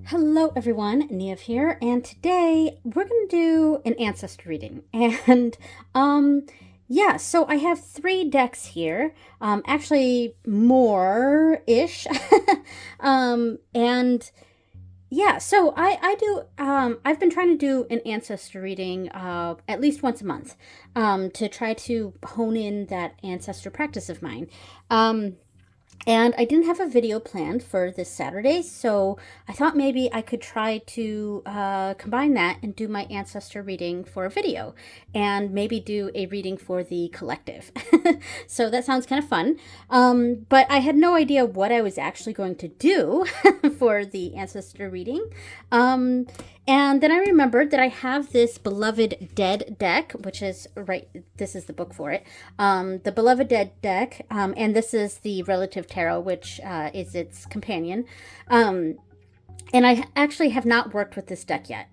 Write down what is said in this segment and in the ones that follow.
Hello everyone, Niamh here, and today we're going to do an ancestor reading. And yeah, so I have three decks here, actually more-ish. And yeah, so I do I've been trying to do an ancestor reading at least once a month to try to hone in that ancestor practice of mine. And I didn't have a video planned for this Saturday, so I thought maybe I could try to combine that and do my ancestor reading for a video, and maybe do a reading for the collective. So that sounds kind of fun. But I had no idea what I was actually going to do for the ancestor reading. And then I remembered that I have this Beloved Dead deck, which is this is the book for it. The Beloved Dead deck, and this is the Relative Tarot, which is its companion. And I actually have not worked with this deck yet.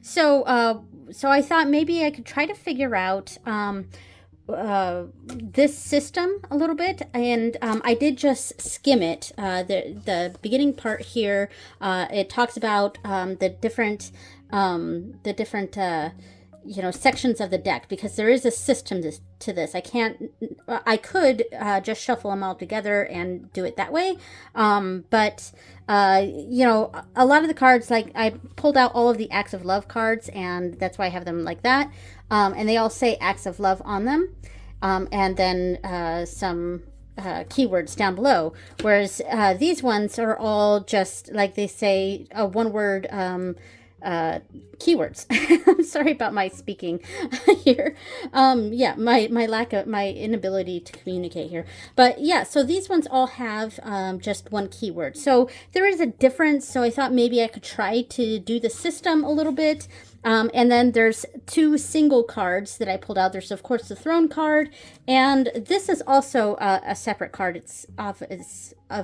So I thought maybe I could try to figure out this system a little bit, and I did just skim it. The beginning part here, it talks about the different sections of the deck, because there is a system to this. I could just shuffle them all together and do it that way, but a lot of the cards, like I pulled out all of the Acts of Love cards, and that's why I have them like that, and they all say Acts of Love on them, and then some keywords down below, whereas these ones are all just like they say one word keywords. I'm sorry about my speaking here. Yeah, my inability to communicate here. But yeah, so these ones all have just one keyword. So there is a difference. So I thought maybe I could try to do the system a little bit. And then there's two single cards that I pulled out. There's, of course, the Throne card, and this is also a separate card. It's of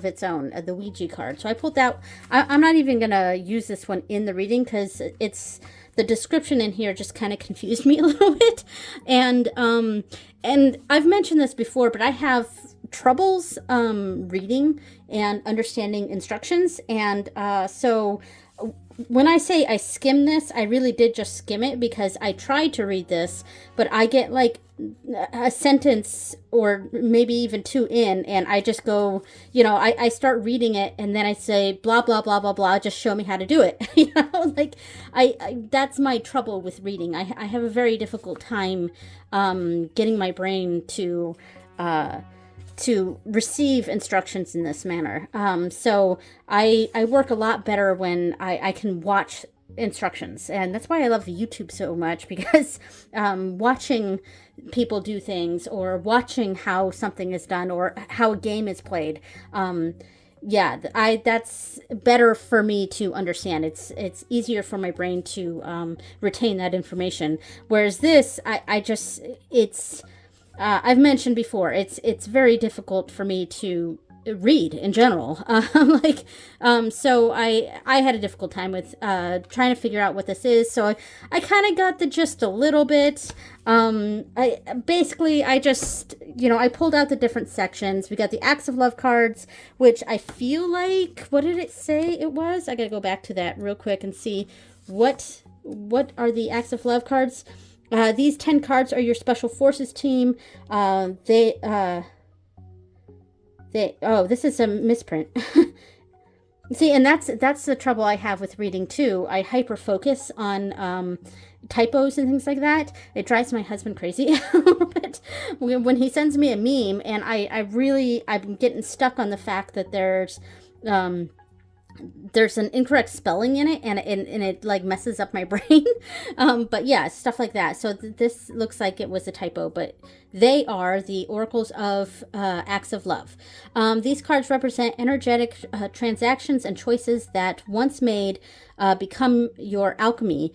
its own, the Ouija card. So I pulled that. I'm not even going to use this one in the reading, because the description in here just kind of confused me a little bit. And I've mentioned this before, but I have troubles reading and understanding instructions. And so when I say I skim this, I really did just skim it, because I tried to read this, but I get like a sentence or maybe even two in, and I just go, I start reading it, and then I say blah blah blah blah blah, just show me how to do it. Like I that's my trouble with reading. I have a very difficult time getting my brain to receive instructions in this manner. So I work a lot better when I can watch instructions, and that's why I love YouTube so much, because watching people do things, or watching how something is done, or how a game is played, that's better for me to understand. It's easier for my brain to retain that information, whereas this I've mentioned before, it's very difficult for me to read in general. So I had a difficult time with trying to figure out what this is. So I kind of got the gist a little bit. I pulled out the different sections. We got the Acts of Love cards, which I feel like, what did it say it was? I gotta go back to that real quick and see what are the Acts of Love cards. These 10 cards are your Special Forces team. This is a misprint. See, and that's the trouble I have with reading too. I hyper focus on typos and things like that. It drives my husband crazy a little bit when he sends me a meme, and I'm getting stuck on the fact that there's an incorrect spelling in it, and it like messes up my brain. But yeah, stuff like that. So this looks like it was a typo, but they are the oracles of Acts of Love. These cards represent energetic transactions and choices that, once made, become your alchemy,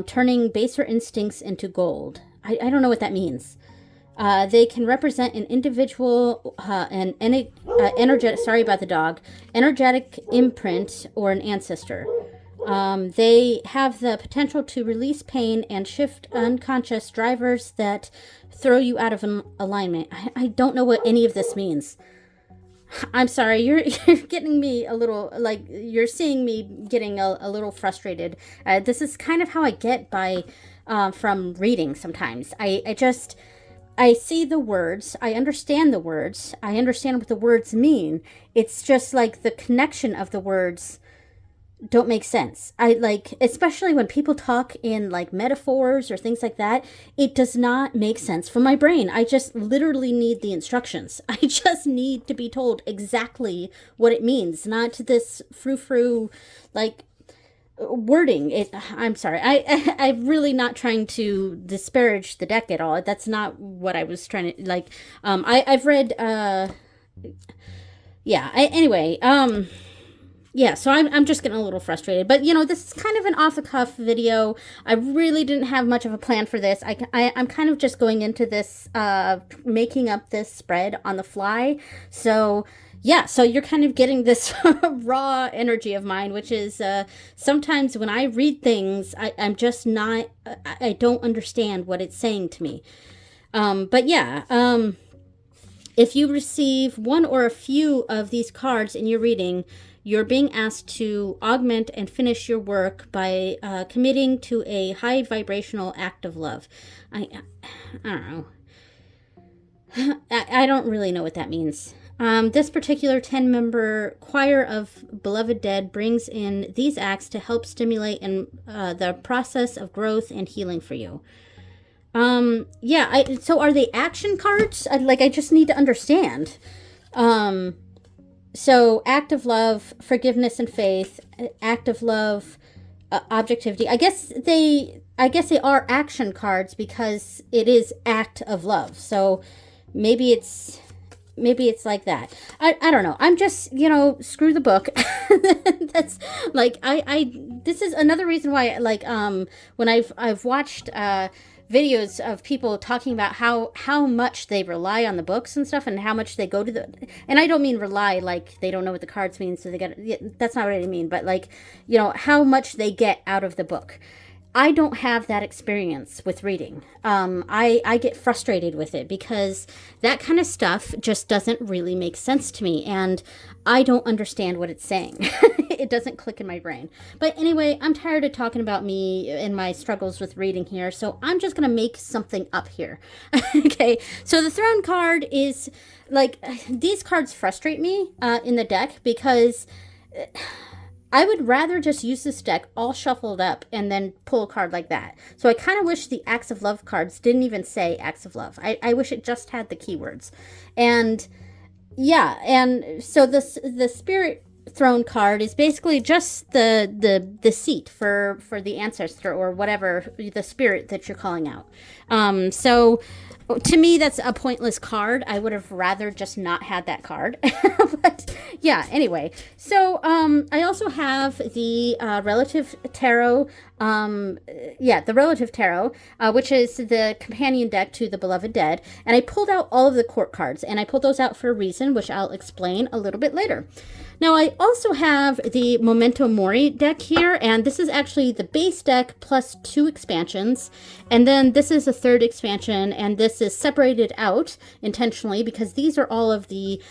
turning baser instincts into gold. I don't know what that means. They can represent an individual, energetic, sorry about the dog, energetic imprint, or an ancestor. They have the potential to release pain and shift unconscious drivers that throw you out of alignment. I don't know what any of this means. I'm sorry, you're getting me a little, like, you're seeing me getting a little frustrated. This is kind of how I get by from reading sometimes. I just, I see the words, I understand the words, I understand what the words mean. It's just like the connection of the words don't make sense. I like, especially when people talk in like metaphors or things like that, it does not make sense for my brain. I just literally need the instructions. I just need to be told exactly what it means, not this frou-frou like wording. I'm sorry. I'm really not trying to disparage the deck at all. That's not what I was trying to like. I've read yeah, anyway, yeah, so I'm just getting a little frustrated. But, you know, this is kind of an off-the-cuff video. I really didn't have much of a plan for this. I'm kind of just going into this, making up this spread on the fly. So, yeah, so you're kind of getting this raw energy of mine, which is sometimes when I read things, I'm just not, I don't understand what it's saying to me. But, yeah, if you receive one or a few of these cards in your reading, you're being asked to augment and finish your work by committing to a high vibrational act of love. I don't know. I don't really know what that means. This particular 10-member choir of beloved dead brings in these acts to help stimulate the process of growth and healing for you. Yeah, so are they action cards? I just need to understand. So, act of love, forgiveness and faith, act of love, objectivity. I guess they are action cards because it is act of love. So, maybe it's like that. I don't know. I'm just, you know, screw the book. That's like this is another reason why when I've watched videos of people talking about how much they rely on the books and stuff and how much they go to and I don't mean rely like they don't know what the cards mean, so they get, that's not what I mean, but like, you know, how much they get out of the book. I don't have that experience with reading. I get frustrated with it because that kind of stuff just doesn't really make sense to me, and I don't understand what it's saying. It doesn't click in my brain. But anyway, I'm tired of talking about me and my struggles with reading here, so I'm just going to make something up here. Okay, so the Throne card is, like, these cards frustrate me in the deck because I would rather just use this deck all shuffled up and then pull a card like that. So I kind of wish the Acts of Love cards didn't even say Acts of Love. I wish it just had the keywords. And yeah, and so the Spirit Throne card is basically just the seat for the ancestor or whatever, the spirit that you're calling out. So to me, that's a pointless card. I would have rather just not had that card. But yeah, anyway. So I also have the Relative Tarot. The Relative Tarot, which is the companion deck to the Beloved Dead. And I pulled out all of the court cards. And I pulled those out for a reason, which I'll explain a little bit later. Now, I also have the Memento Mori deck here, and this is actually the base deck plus 2 expansions, and then this is a 3rd expansion, and this is separated out intentionally because these are all of the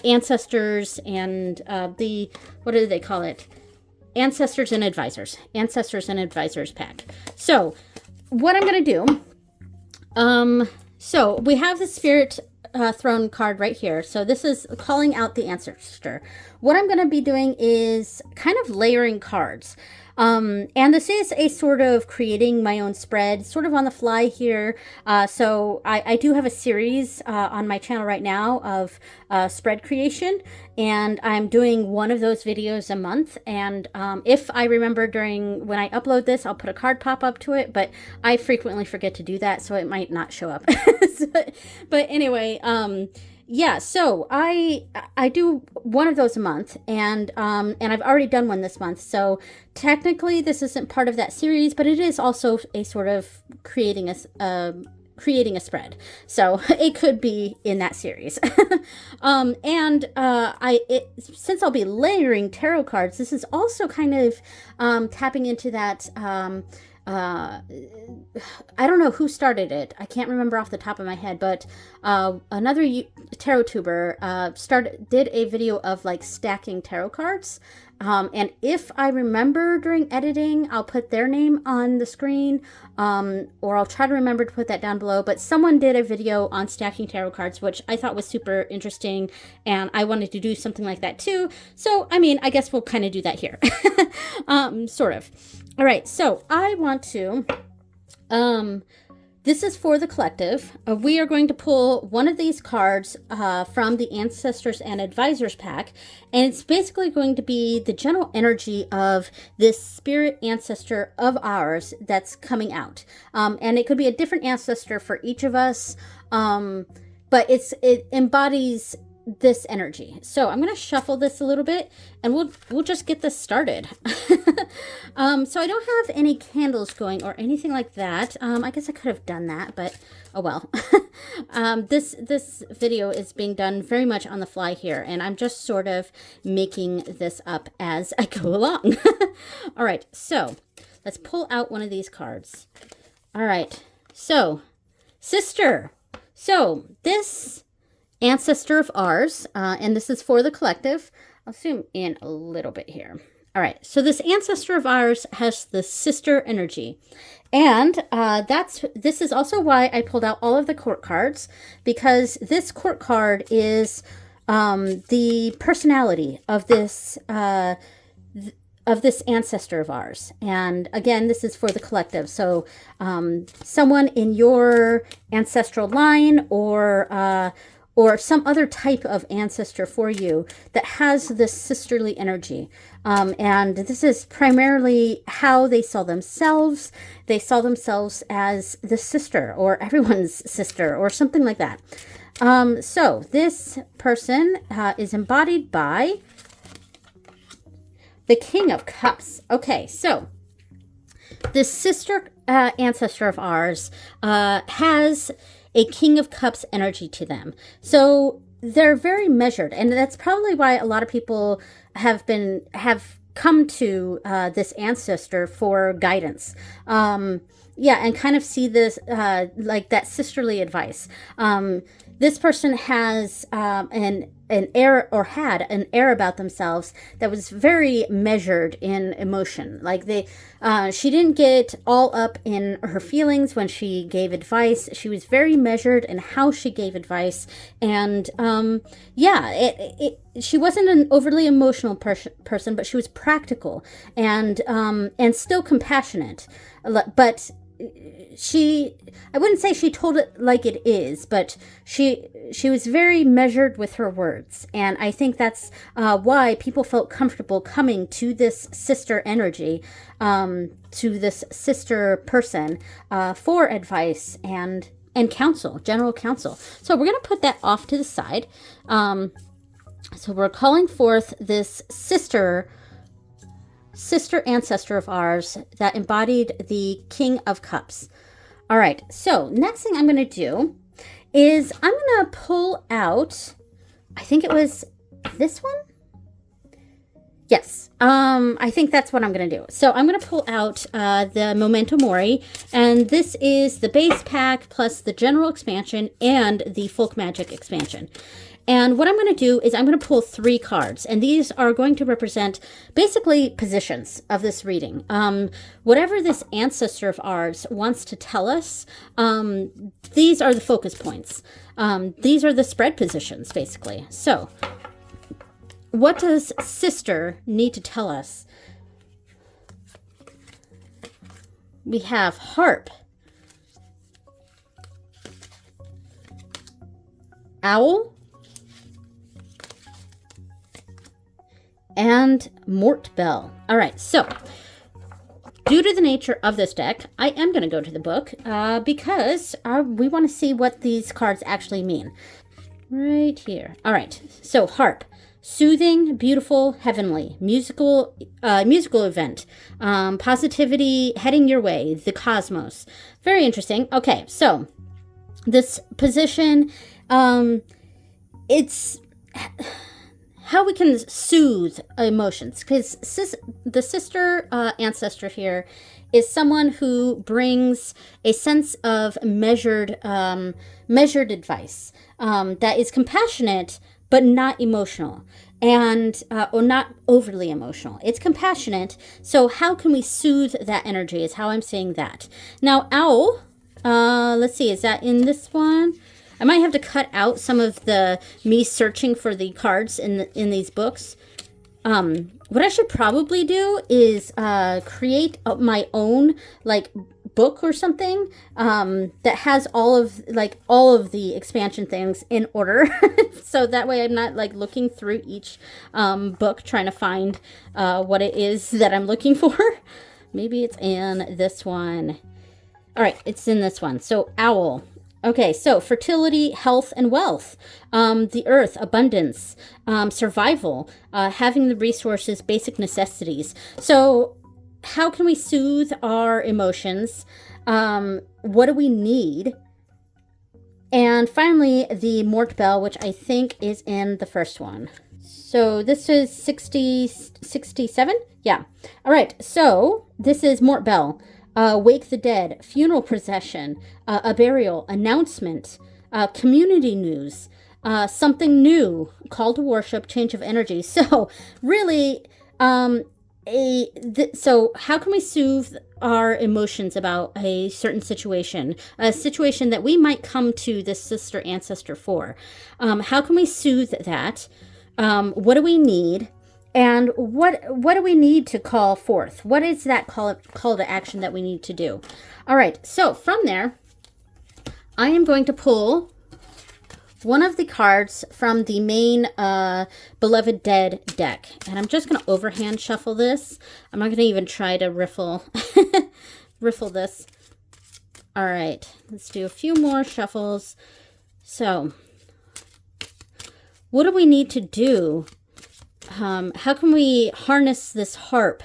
ancestors and the, what do they call it? Ancestors and Advisors pack. So, what I'm going to do, so we have the Spirit Throne card right here. So this is calling out the ancestor. What I'm going to be doing is kind of layering cards. And this is a sort of creating my own spread, sort of on the fly here. So I do have a series on my channel right now of spread creation, and I'm doing one of those videos a month. And if I remember when I upload this, I'll put a card pop up to it, but I frequently forget to do that, so it might not show up. But anyway, yeah, so I do one of those a month, and I've already done one this month. So technically, this isn't part of that series, but it is also a sort of creating a spread. So it could be in that series. Since I'll be layering tarot cards, this is also kind of tapping into that I don't know who started it. I can't remember off the top of my head, but another tarot tuber did a video of like stacking tarot cards. And if I remember during editing, I'll put their name on the screen, or I'll try to remember to put that down below. But someone did a video on stacking tarot cards, which I thought was super interesting, and I wanted to do something like that too. So, I mean, I guess we'll kind of do that here, sort of. All right, so I want to, this is for the collective. We are going to pull one of these cards from the Ancestors and Advisors pack, and it's basically going to be the general energy of this spirit ancestor of ours that's coming out. And it could be a different ancestor for each of us, but it embodies this energy. So I'm going to shuffle this a little bit, and we'll just get this started. So I don't have any candles going or anything like that. I guess I could have done that, but oh well. This video is being done very much on the fly here, and I'm just sort of making this up as I go along. All right, so let's pull out one of these cards. All right, so sister. So this ancestor of ours, and this is for the collective. I'll zoom in a little bit here. All right, so this ancestor of ours has the sister energy, and this is also why I pulled out all of the court cards, because this court card is the personality of this ancestor of ours. And again, this is for the collective. So someone in your ancestral line, or some other type of ancestor for you that has this sisterly energy. And this is primarily how they saw themselves. They saw themselves as the sister, or everyone's sister, or something like that. So this person is embodied by the King of Cups. Okay, so this sister ancestor of ours has a King of Cups energy to them. So they're very measured, and that's probably why a lot of people have come to this ancestor for guidance. Yeah, and kind of see this like that sisterly advice. This person has an air, or had an air about themselves that was very measured in emotion. Like she didn't get all up in her feelings when she gave advice. She was very measured in how she gave advice, and yeah, she wasn't an overly emotional person, but she was practical and still compassionate, but I wouldn't say she told it like it is, but she was very measured with her words. And I think that's why people felt comfortable coming to this sister energy, to this sister person, for advice and counsel, general counsel. So we're going to put that off to the side. So we're calling forth this sister ancestor of ours that embodied the King of Cups. All right, so next thing I'm going to do is I'm going to pull out, I think it was this one? Yes, I think that's what I'm going to do. So I'm going to pull out the Memento Mori, and this is the base pack plus the general expansion and the folk magic expansion. And what I'm going to do is I'm going to pull 3 cards, and these are going to represent basically positions of this reading. Whatever this ancestor of ours wants to tell us, these are the focus points. These are the spread positions, basically. So what does sister need to tell us? We have harp, owl, and Mort Bell. All right, so due to the nature of this deck, I am going to go to the book because we want to see what these cards actually mean. Right here. All right, so harp. Soothing, beautiful, heavenly, musical event, positivity, heading your way, the cosmos. Very interesting. Okay, so how how we can soothe emotions, because the sister ancestor here is someone who brings a sense of measured advice that is compassionate but not emotional, and or not overly emotional. It's compassionate. So how can we soothe that energy is how I'm saying that. Now, owl, let's see, is that in this one? I might have to cut out some of the me searching for the cards in these books. What I should probably do is create my own like book or something that has all of the expansion things in order, so that way I'm not like looking through each book trying to find what it is that I'm looking for. Maybe it's in this one. All right, it's in this one. So owl. Okay, so fertility, health, and wealth, the earth, abundance, survival, having the resources, basic necessities. So how can we soothe our emotions? What do we need? And finally, the Mort Bell, which I think is in the first one. So this is 67? Yeah. All right, so this is Mort Bell. Wake the dead, funeral procession, a burial, announcement, community news, something new, call to worship, change of energy. So really, so how can we soothe our emotions about a certain situation, a situation that we might come to this sister ancestor for? How can we soothe that? What do we need? And what do we need to call forth? What is that call to action that we need to do? All right, so from there, I am going to pull one of the cards from the main Beloved Dead deck. And I'm just going to overhand shuffle this. I'm not going to even try to riffle this. All right, let's do a few more shuffles. So, what do we need to do? How can we harness this harp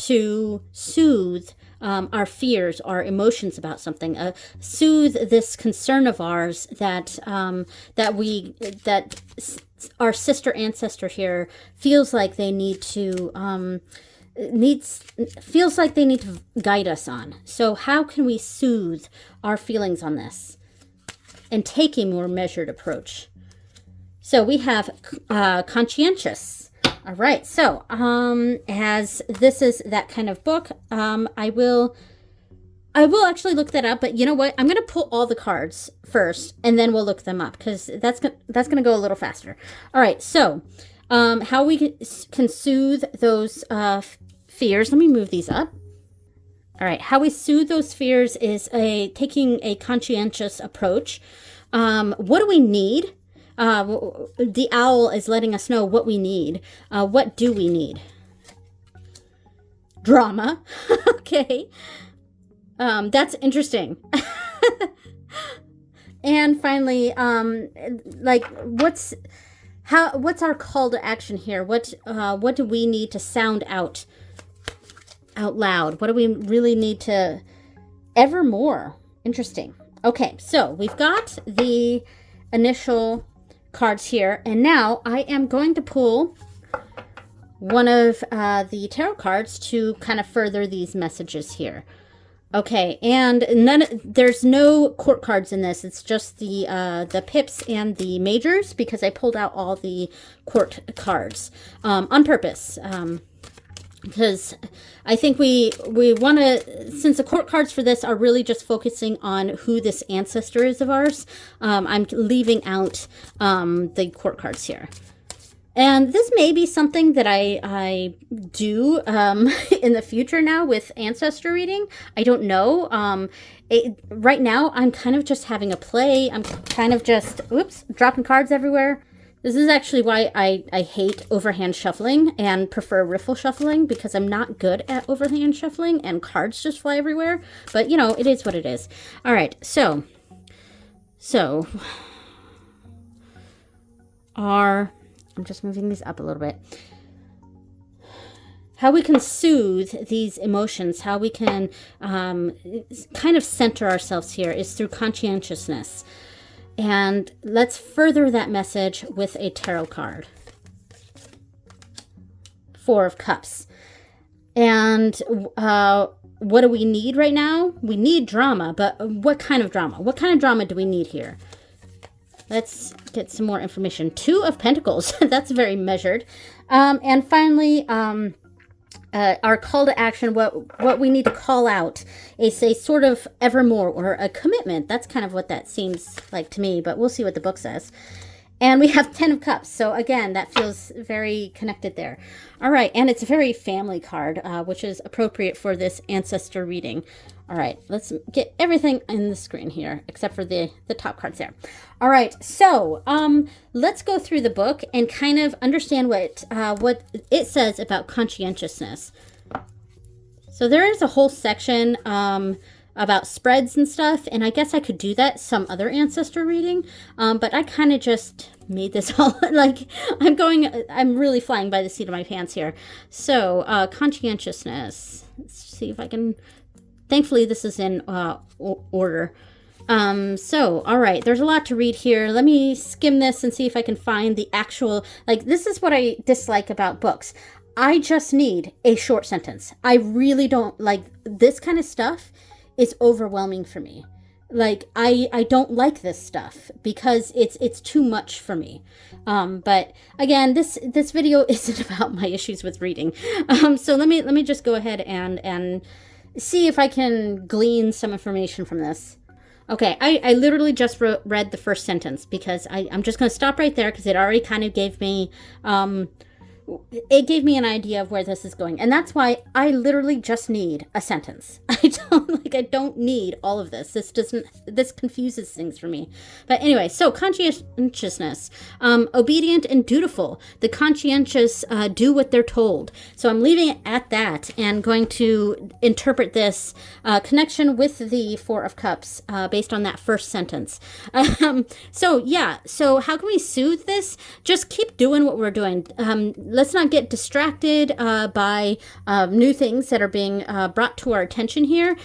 to soothe our fears, our emotions about something, soothe this concern of ours that our sister ancestor here feels like they need to guide us on. So how can we soothe our feelings on this and take a more measured approach? So we have conscientious. All right, so as this is that kind of book, I will actually look that up. But you know what? I'm going to pull all the cards first, and then we'll look them up, because that's going to go a little faster. All right, so how we can soothe those fears. Let me move these up. All right, how we soothe those fears is taking a conscientious approach. What do we need? The owl is letting us know what we need. What do we need? Drama. Okay. That's interesting. And finally, like what's our call to action here? What do we need to sound out loud? What do we really need to evermore? Interesting. Okay, so we've got the initial cards here, and now I am going to pull one of the tarot cards to kind of further these messages here. Okay, and there's no court cards in this. It's just the pips and the majors, because I pulled out all the court cards on purpose. Because I think we want to, since the court cards for this are really just focusing on who this ancestor is of ours, I'm leaving out the court cards here. And this may be something that I do in the future now with ancestor reading. I don't know. Right now, I'm kind of just having a play. I'm kind of just, dropping cards everywhere. This is actually why I hate overhand shuffling and prefer riffle shuffling, because I'm not good at overhand shuffling and cards just fly everywhere. But, you know, it is what it is. All right, so I'm just moving these up a little bit. How we can soothe these emotions, how we can kind of center ourselves here is through conscientiousness. And let's further that message with a tarot card. Four of Cups. And what do we need right now? We need drama, but what kind of drama? What kind of drama do we need here? Let's get some more information. Two of Pentacles. That's very measured. And finally, our call to action, what we need to call out is a sort of evermore or a commitment. That's kind of what that seems like to me, but we'll see what the book says. And we have 10 of Cups. So again, that feels very connected there. All right. And it's a very family card, which is appropriate for this ancestor reading. All right. Let's get everything in the screen here, except for the top cards there. All right. So let's go through the book and kind of understand what it says about conscientiousness. So there is a whole section about spreads and stuff, and I guess I could do that some other ancestor reading, but I kind of just made this all like I'm really flying by the seat of my pants here. So conscientiousness, let's see if I can, thankfully this is in order. So all right, there's a lot to read here. Let me skim this and see if I can find the actual, like, this is what I dislike about books. I just need a short sentence. I really don't like this kind of stuff. Is overwhelming for me. Like, I don't like this stuff because it's too much for me. But again, this video isn't about my issues with reading. So let me just go ahead and see if I can glean some information from this. Okay, I literally just read the first sentence because I'm just going to stop right there because it already kind of gave me an idea of where this is going. And that's why I literally just need a sentence. I don't need all of this. This confuses things for me. But anyway, so conscientiousness, obedient and dutiful. The conscientious do what they're told. So I'm leaving it at that and going to interpret this connection with the Four of Cups based on that first sentence. So how can we soothe this? Just keep doing what we're doing. Let's not get distracted by new things that are being brought to our attention here.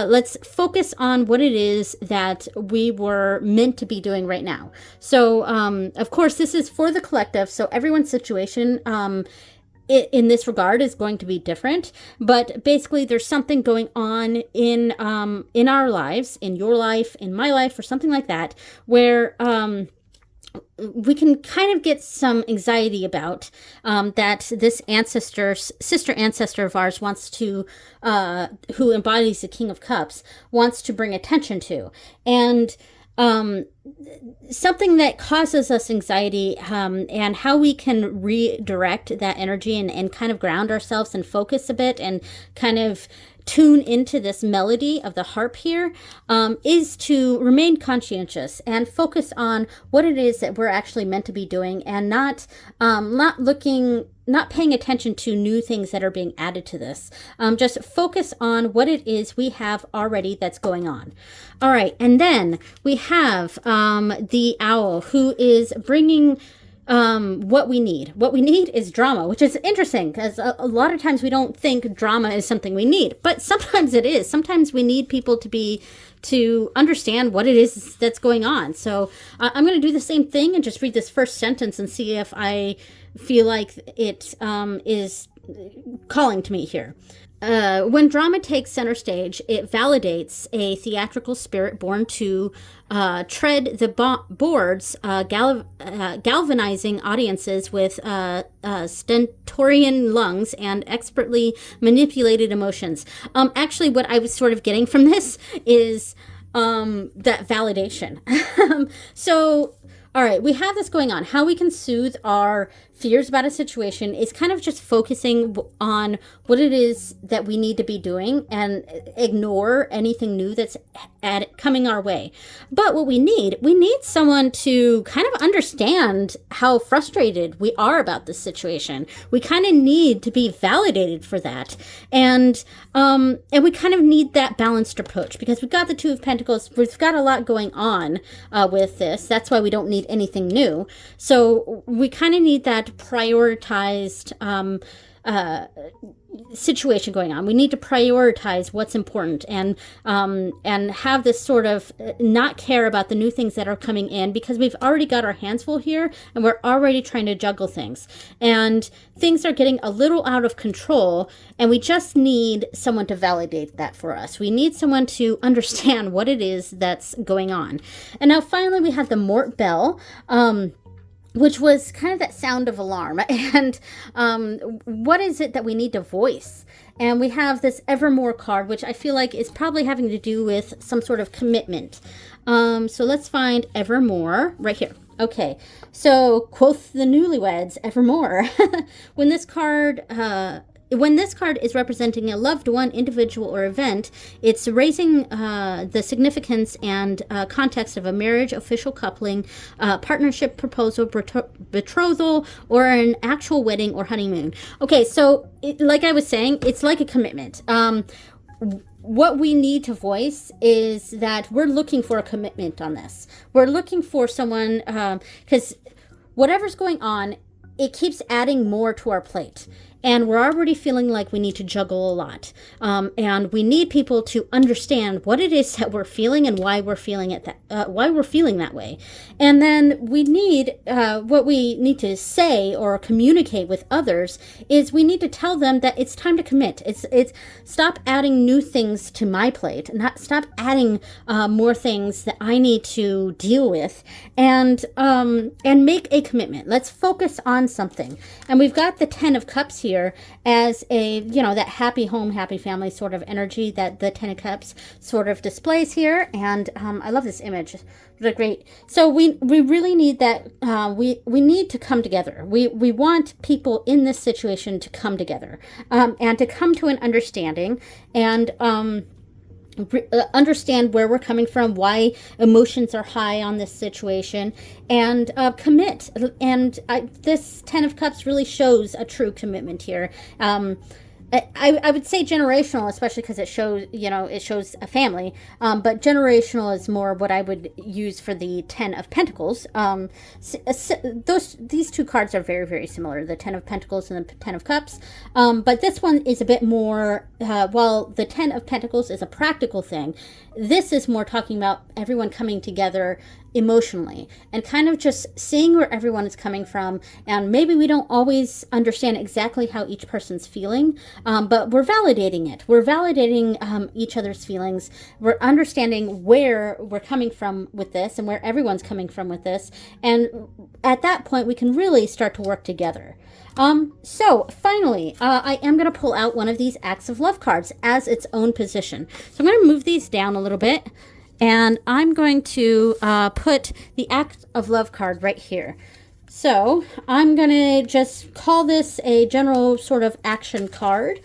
Let's focus on what it is that we were meant to be doing right now. So, of course, this is for the collective. So everyone's situation in this regard is going to be different. But basically, there's something going on in our lives, in your life, in my life, or something like that, where we can kind of get some anxiety about that this sister ancestor of ours wants to, who embodies the King of Cups, wants to bring attention to. And something that causes us anxiety and how we can redirect that energy and kind of ground ourselves and focus a bit and kind of tune into this melody of the harp here is to remain conscientious and focus on what it is that we're actually meant to be doing and not paying attention to new things that are being added to this. Just focus on what it is we have already that's going on. All right, and then we have the owl who is bringing what we need. What we need is drama, which is interesting because a lot of times we don't think drama is something we need, but sometimes it is. Sometimes we need people to understand what it is that's going on. So I'm going to do the same thing and just read this first sentence and see if I feel like it is calling to me here. When drama takes center stage, it validates a theatrical spirit born to tread the boards, galvanizing audiences with stentorian lungs and expertly manipulated emotions. Actually, what I was sort of getting from this is that validation. So, all right, we have this going on. How we can soothe our fears about a situation is kind of just focusing on what it is that we need to be doing and ignore anything new that's coming our way. But what we need someone to kind of understand how frustrated we are about this situation. We kind of need to be validated for that. And we kind of need that balanced approach because we've got the Two of Pentacles. We've got a lot going on with this. That's why we don't need anything new. So we kind of need that prioritized situation going on. We need to prioritize what's important, and have this sort of not care about the new things that are coming in, because we've already got our hands full here and we're already trying to juggle things, and things are getting a little out of control, and we just need someone to validate that for us. We need someone to understand what it is that's going on. And now finally we have the Mort Bell, which was kind of that sound of alarm. And what is it that we need to voice? And we have this Evermore card, which I feel like is probably having to do with some sort of commitment. So let's find Evermore right here. Okay, so quoth the newlyweds, evermore. When this card is representing a loved one, individual, or event, it's raising the significance and context of a marriage, official coupling, partnership, proposal, betrothal, or an actual wedding or honeymoon. Okay, so like I was saying, it's like a commitment. What we need to voice is that we're looking for a commitment on this. We're looking for someone, because whatever's going on, it keeps adding more to our plate. And we're already feeling like we need to juggle a lot. And we need people to understand what it is that we're feeling and why we're feeling why we're feeling that way. And then we need, what we need to say or communicate with others is we need to tell them that it's time to commit. It's stop adding new things to my plate, stop adding more things that I need to deal with, and make a commitment. Let's focus on something. And we've got the 10 of Cups here as a, that happy home, happy family sort of energy that the 10 of Cups sort of displays here. And I love this image. They're great. So we really need that. We need to come together. We want people in this situation to come together, and to come to an understanding, and understand where we're coming from, why emotions are high on this situation, and commit. And this 10 of Cups really shows a true commitment here. I would say generational, especially because it shows, it shows a family. But generational is more what I would use for the 10 of Pentacles. These two cards are very, very similar, the 10 of Pentacles and the 10 of Cups. But this one is a bit more, while the 10 of Pentacles is a practical thing, this is more talking about everyone coming together emotionally and kind of just seeing where everyone is coming from. And maybe we don't always understand exactly how each person's feeling, but we're validating it. We're validating each other's feelings. We're understanding where we're coming from with this and where everyone's coming from with this. And at that point, we can really start to work together. So finally, I am going to pull out one of these Acts of Love cards as its own position. So I'm going to move these down a little bit, and I'm going to put the Act of Love card right here. So I'm going to just call this a general sort of action card.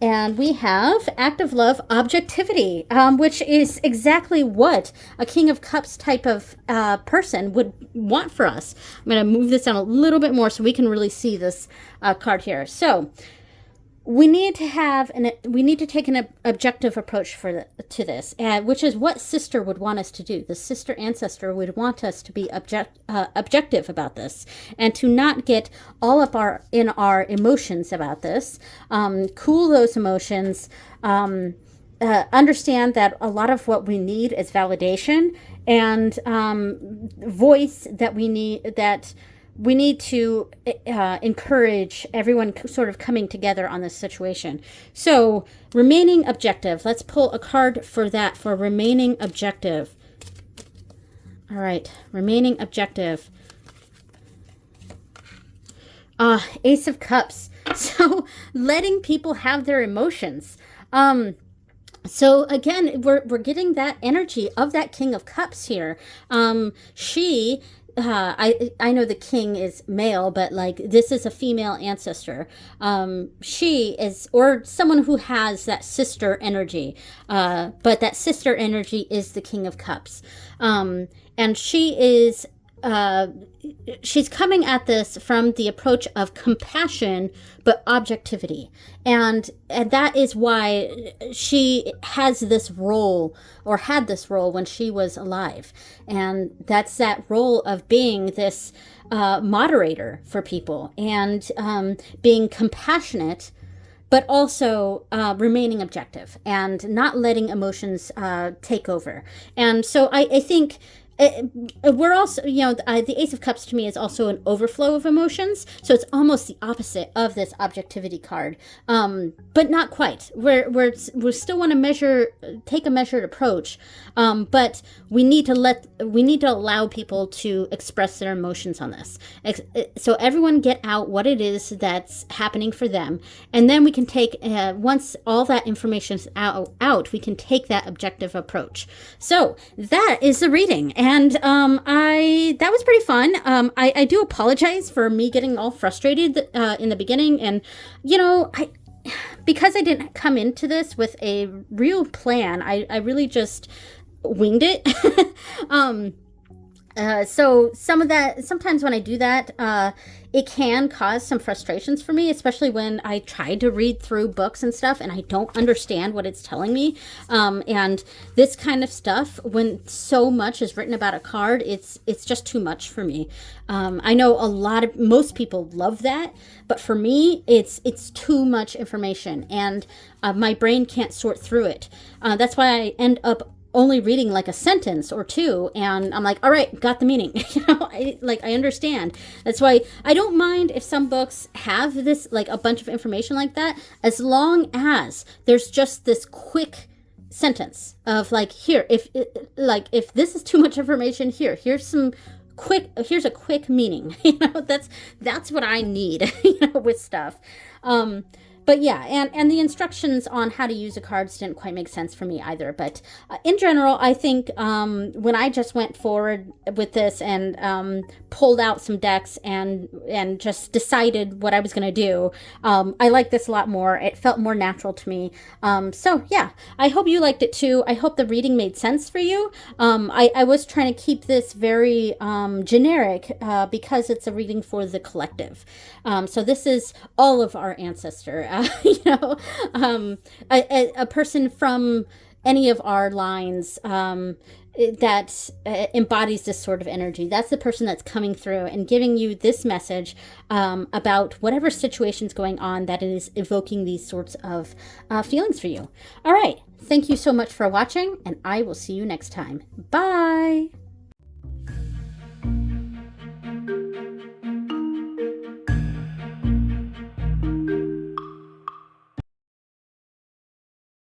And we have Act of Love, Objectivity, which is exactly what a King of Cups type of person would want for us. I'm going to move this down a little bit more so we can really see this card here. So we need to take an objective approach to this, which is what sister would want us to do. The sister ancestor would want us to be objective about this, and to not get all up in our emotions about this. Cool those emotions. Understand that a lot of what we need is validation, and voice that we need to encourage everyone sort of coming together on this situation. So, remaining objective. Let's pull a card for that, for remaining objective. All right, remaining objective. Ace of Cups. So, letting people have their emotions. So again, we're getting that energy of that King of Cups here. I know the king is male, but like this is a female ancestor. She is, or someone who has that sister energy, but that sister energy is the King of Cups. And she is she's coming at this from the approach of compassion but objectivity, and that is why she has this role, or had this role when she was alive, and that's that role of being this moderator for people, and being compassionate but also remaining objective and not letting emotions take over. And so I think we're also, the Ace of Cups to me is also an overflow of emotions. So it's almost the opposite of this objectivity card, but not quite. We still want to take a measured approach, but we need to allow people to express their emotions on this. So everyone get out what it is that's happening for them, and then we can take once all that information's out, we can take that objective approach. So that is the reading. And that was pretty fun. I do apologize for me getting all frustrated in the beginning. And, because I didn't come into this with a real plan, I really just winged it. So sometimes when I do that, it can cause some frustrations for me, especially when I try to read through books and stuff and I don't understand what it's telling me. And this kind of stuff, when so much is written about a card, it's just too much for me. I know most people love that, but for me, it's too much information, and my brain can't sort through it. That's why I end up only reading like a sentence or two, and I'm like, all right, got the meaning. I understand. That's why I don't mind if some books have this, like a bunch of information like that, as long as there's just this quick sentence of like, here, if this is too much information, here's a quick meaning. That's what I need, with stuff. But yeah, and the instructions on how to use the cards didn't quite make sense for me either. But in general, I think when I just went forward with this and pulled out some decks and just decided what I was going to do, I like this a lot more. It felt more natural to me. So yeah, I hope you liked it too. I hope the reading made sense for you. I was trying to keep this very generic because it's a reading for the collective. So this is all of our ancestor. A person from any of our lines that embodies this sort of energy. That's the person that's coming through and giving you this message about whatever situation's going on that is evoking these sorts of feelings for you. All right. Thank you so much for watching, and I will see you next time. Bye.